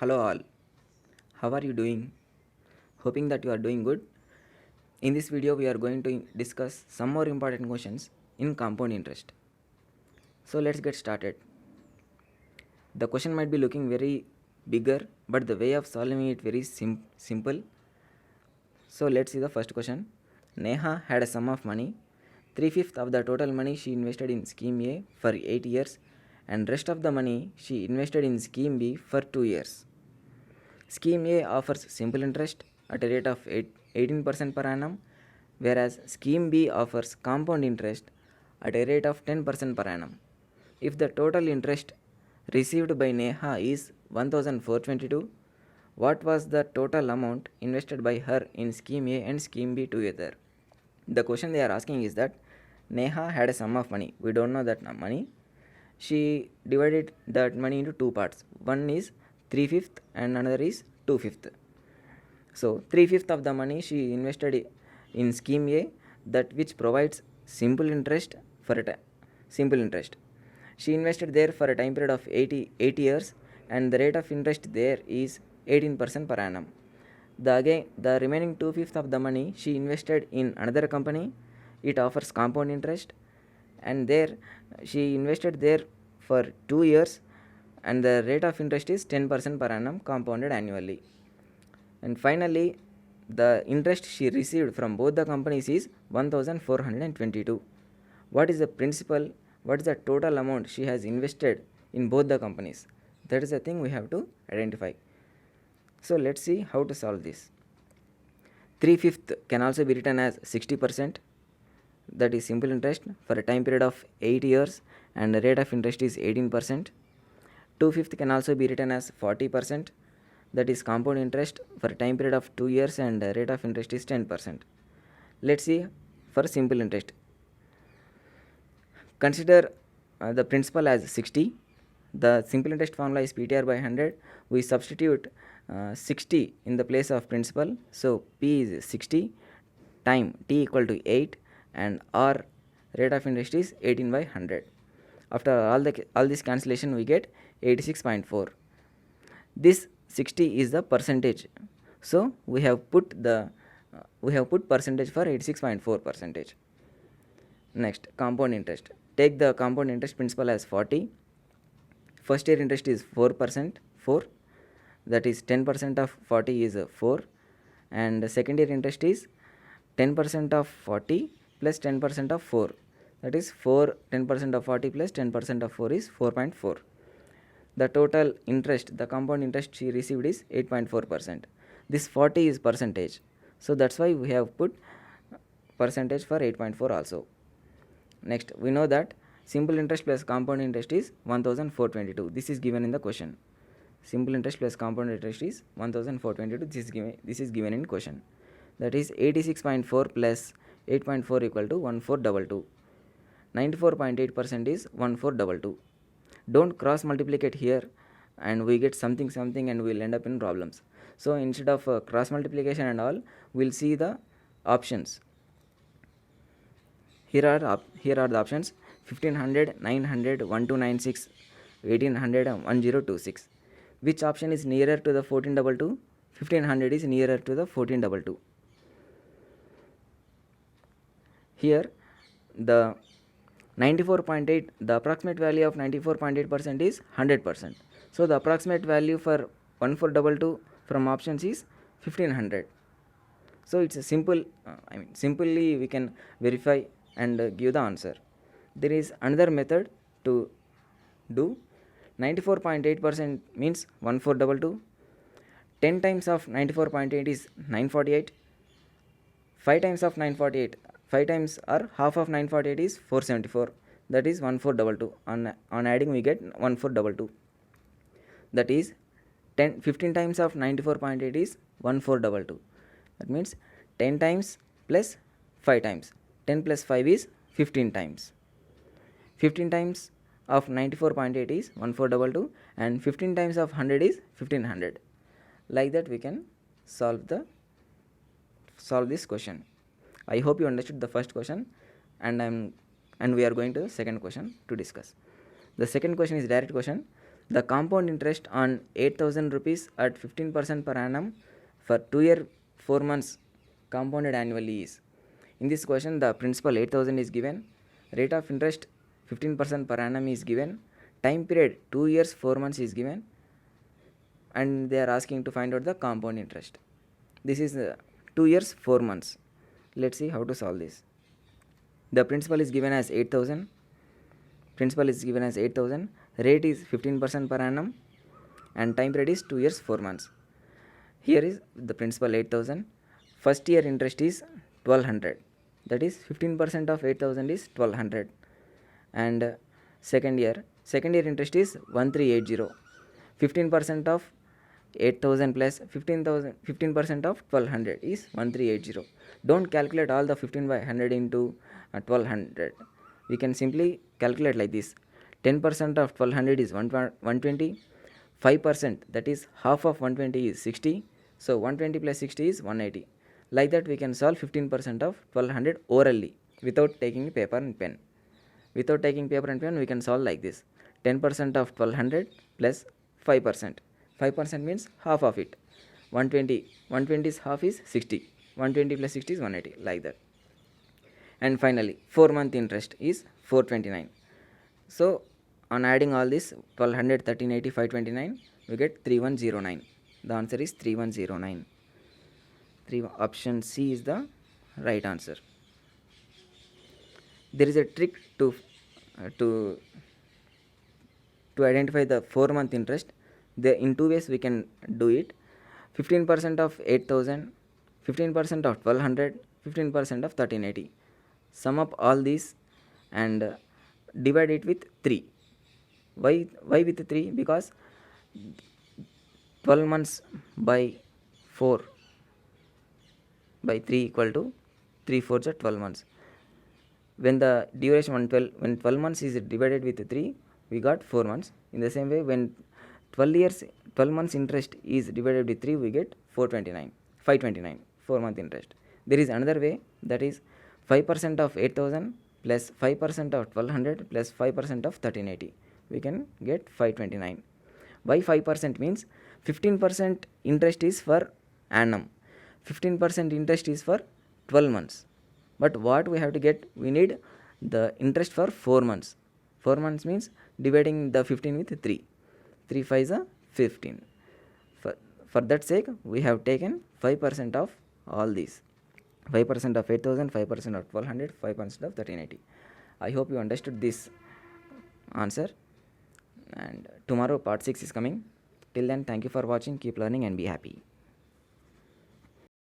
Hello all. How are you doing? Hoping that you are doing good. In this video we are going to discuss some more important questions in compound interest. So let's get started. The question might be looking very bigger, but the way of solving it very simple. So let's see the first question. Neha had a sum of money. 3/5 of the total money she invested in scheme A for 8 years and rest of the money she invested in scheme B for 2 years. Scheme A offers simple interest at a rate of 18% per annum, whereas Scheme B offers compound interest at a rate of 10% per annum. If the total interest received by Neha is 1422, what was the total amount invested by her in Scheme A and Scheme B together? The question they are asking is that Neha had a sum of money. We don't know that money. She divided that money into two parts. One is 3/5 and another is 2/5. So 3/5 of the money she invested in scheme A, that which provides simple interest for simple interest. She invested there for a time period of 8 years and the rate of interest there is 18% per annum. The remaining 2/5 of the money she invested in another company. It offers compound interest and there she invested there for 2 years and the rate of interest is 10% per annum compounded annually. And finally, the interest she received from both the companies is 1422. What is the principal? What is the total amount she has invested in both the companies? That is the thing we have to identify. So let's see how to solve this. 3/5 can also be written as 60%. That is simple interest for a time period of 8 years and the rate of interest is 18%. 2/5 can also be written as 40%. That is compound interest for a time period of 2 years and the rate of interest is 10%. Let's see for simple interest. Consider the principal as 60. The simple interest formula is PTR by 100. We substitute 60 in the place of principal. So P is 60, time T equal to 8 and R rate of interest is 18 by 100. After all this cancellation we get 86.4. This 60 is the percentage. So we have put percentage for 86.4 percentage. Next, compound interest. Take the compound interest principal as 40. First year interest is 4%, 4. That is 10% of 40 is 4. And the second year interest is 10% of 40 plus 10% of 4. That is 10% of 40 plus 10% of 4 is 4.4. The total interest, the compound interest she received is 8.4%. This 40 is percentage. So that's why we have put percentage for 8.4 also. Next, we know that simple interest plus compound interest is 1422. This is given in the question. Simple interest plus compound interest is 1422. This is given in question. That is 86.4 plus 8.4 equal to 1422. 94.8% is 1422. Don't cross multiplicate here and we get something and we'll end up in problems. So instead of cross multiplication and all, we'll see the options. Here are the options: 1500, 900, 1296, 1800 and 1026. Which option is nearer to the 1422? 1500 is nearer to the 1422. Here the 94.8, the approximate value of 94.8% is 100%. So the approximate value for 1422 from options is 1500. So it's a simple, simply we can verify and give the answer. There is another method to do. 94.8% means 1422. 10 times of 94.8 is 948. 5 times of 948, 5 times or half of 948 is 474. That is 1422. On adding we get 1422. That is 15 times of 94.8 is 1422. That means 10 times plus 5 times. 10 plus 5 is 15 times. 15 times of 94.8 is 1422 and 15 times of 100 is 1500. Like that we can solve this question. I hope you understood the first question and we are going to the second question to discuss. The second question is direct question. The compound interest on 8,000 rupees at 15% per annum for 2 year 4 months compounded annually is. In this question, the principal 8,000 is given, rate of interest 15% per annum is given, time period 2 years 4 months is given, and they are asking to find out the compound interest. This is 2 years 4 months. Let's see how to solve this. The principal is given as 8,000. Principal is given as 8,000. Rate is 15% per annum, and time period is 2 years 4 months. Here is the principal 8,000. First year interest is 1,200. That is 15% of 8,000 is 1,200. And second year interest is 1,380. 15% of 8,000 plus 15,000, 15% of 1,200 is 1,380. Don't calculate all the 15 by 100 into 1,200. We can simply calculate like this. 10% of 1,200 is 120. 5%, that is half of 120, is 60. So 120 plus 60 is 180. Like that we can solve 15% of 1,200 orally without taking paper and pen. Without taking paper and pen we can solve like this. 10% of 1,200 plus 5%. 5% means half of it. 120. 120's half is 60. 120 plus 60 is 180, like that. And finally 4 month interest is 429. So on adding all this 1,200, 1380, 529, we get 3109. The answer is 3109. Option C is the right answer. There is a trick to identify the 4 month interest. In two ways we can do it. 15% of 8,000, 15% of 1,200, 15% of 1380. Sum up all these and divide it with 3. Why with 3? Because 12 months by 4 by 3 equal to 3 4s are 12 months. When the duration when 12 months is divided with 3, we got 4 months. In the same way, when 12 months interest is divided with 3, we get 529, 4 month interest. There is another way, that is 5% of 8,000 plus 5% of 1,200 plus 5% of 1380. We can get 529. Why 5% means 15% interest is for annum. 15% interest is for 12 months. But what we have to get, we need the interest for 4 months. 4 months means dividing the 15 with 3. 3 5 is 15. For that sake, we have taken 5% of all these. 5% of 8,000, 5% of 1,200, 5% of 1380. I hope you understood this answer. And tomorrow part 6 is coming. Till then, thank you for watching. Keep learning and be happy.